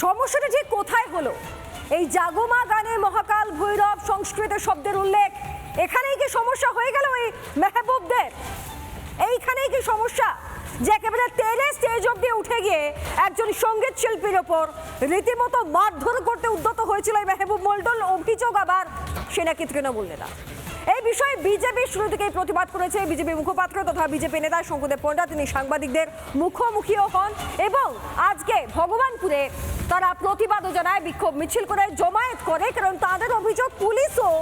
সমস্যাটা ঠিক কোথায় হলো? এই জাগমা গানে মহাকাল ভৈরব সংস্কৃত শব্দের উল্লেখ, এখানেই কি সমস্যা হয়ে গেল এই মেহবুবদের? এইখানেই কি সমস্যা যে একেবারে তেরে স্টেজ অব্দি উঠে গিয়ে একজন সঙ্গীত শিল্পীর ওপর রীতিমতো মারধর করতে উদ্যত হয়েছিল এই মেহবুব মন্ডল? অভিযোগ আবার সে নাকি তৃণমূল নেতা। এই বিষয়ে বিজেপি শুরু থেকেই প্রতিবাদ করেছে। বিজেপি মুখপাত্র তথা বিজেপি নেতা শঙ্কুদেব পণ্ডা তিনি সাংবাদিকদের মুখোমুখিও হন এবং আজকে ভগবানপুরে তারা প্রতিবাদও জানায়, বিক্ষোভ মিছিল করে জমায়েত করে, কারণ তাদের অভিযোগ পুলিশও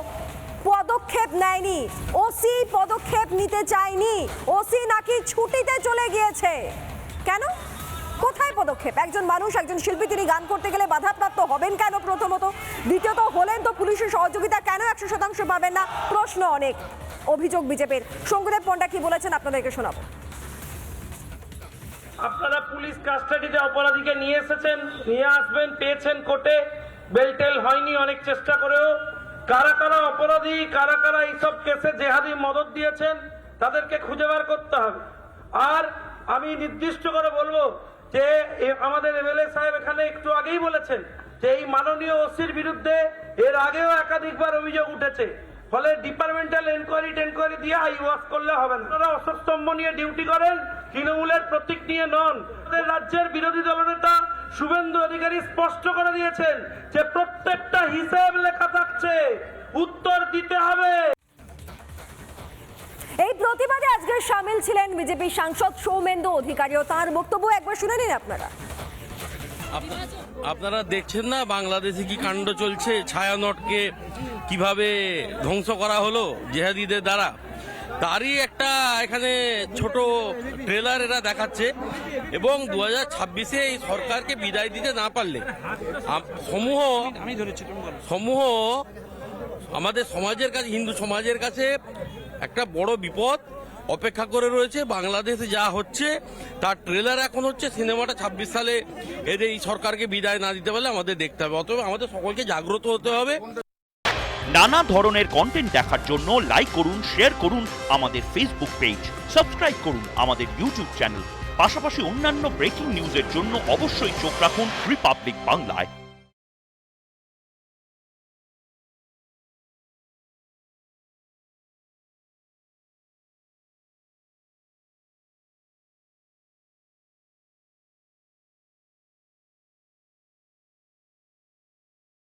পদক্ষেপ নেয়নি, ওসি পদক্ষেপ নিতে চায়নি, ওসি নাকি ছুটিতে চলে গিয়েছে। কেন? কোথায় পদক্ষেপ? একজন মানুষ, একজন শিল্পী, তিনি গান করতে গেলে বাধাপ্রাপ্ত হবেন কেন প্রথমত? দ্বিতীয়ত হলেন তো পুলিশের সহযোগিতা কেন 100% পাবেন না? প্রশ্ন অনেক। অভিযোগ বিজেপির। শঙ্কুদেব পণ্ডা কি বলেছেন আপনাদেরকে শোনাবো। আপনারা পুলিশ কাস্টাডিতে অপরাধীকে নিয়ে এসেছেন, নিয়ে আসবেন, পেয়েছেন কোর্টে, বেলটেল হয়নি অনেক চেষ্টা করেও। কারা কারা অপরাধী, কারা কারা এইসব কেসে জেহাদি মদত দিয়েছেন তাদেরকে খুঁজে বার করতে হবে। আর আমি নির্দিষ্ট করে বলবো যে আমাদের এমএলএ সাহেব এখানে একটু আগেই বলেছেন যে এই মাননীয় ওসির বিরুদ্ধে এর আগেও একাধিকবার অভিযোগ উঠেছে, ফলে ডিপার্টমেন্টাল এনকোয়ারি দিয়ে হাই ওয়াশ করলে হবে না। আপনারা অসস্তম্ভ নিয়ে ডিউটি করেন, তৃণমূলের প্রতীক নিয়ে নন। আমাদের রাজ্যের বিরোধী দলনেতা শুভেন্দু অধিকারী স্পষ্ট করে দিয়েছেন যে প্রত্যেকটা হিসাব লেখা থাকছে, উত্তর দিতে হবে। এই প্রতিবাদে আজকে সামিল ছিলেন বিজেপি সাংসদ সৌমেন্দু অধিকারীও। তার বক্তব্য একবার শুনে নিন আপনারা। আপনারা দেখছেন না বাংলাদেশে কি কাণ্ড চলছে? ছায়ানটকে কিভাবে ধ্বংস করা হলো জেহাদিদের দ্বারা, তারই একটা এখানে ছোট ট্রেলার এরা দেখাচ্ছে। এবং 2026-এ এই সরকারকে বিদায় দিতে না পারলে সমূহ আমাদের সমাজের কাছে, হিন্দু সমাজের কাছে একটা বড় বিপদ অপেক্ষা করে রয়েছে। বাংলাদেশে যা হচ্ছে তার ট্রেলার এখন হচ্ছে, সিনেমাটা 26 সালে এদের এই সরকারকে বিদায় না দিতে পারলে আমাদের দেখতে হবে। অতএব আমাদের সকলকে জাগ্রত হতে হবে। নানা ধরনের কন্টেন্ট দেখার জন্য লাইক করুন, শেয়ার করুন আমাদের ফেসবুক পেজ, সাবস্ক্রাইব করুন আমাদের ইউটিউব চ্যানেল। পাশাপাশি অন্যান্য ব্রেকিং নিউজের জন্য অবশ্যই চোখ রাখুন রিপাবলিক বাংলায়।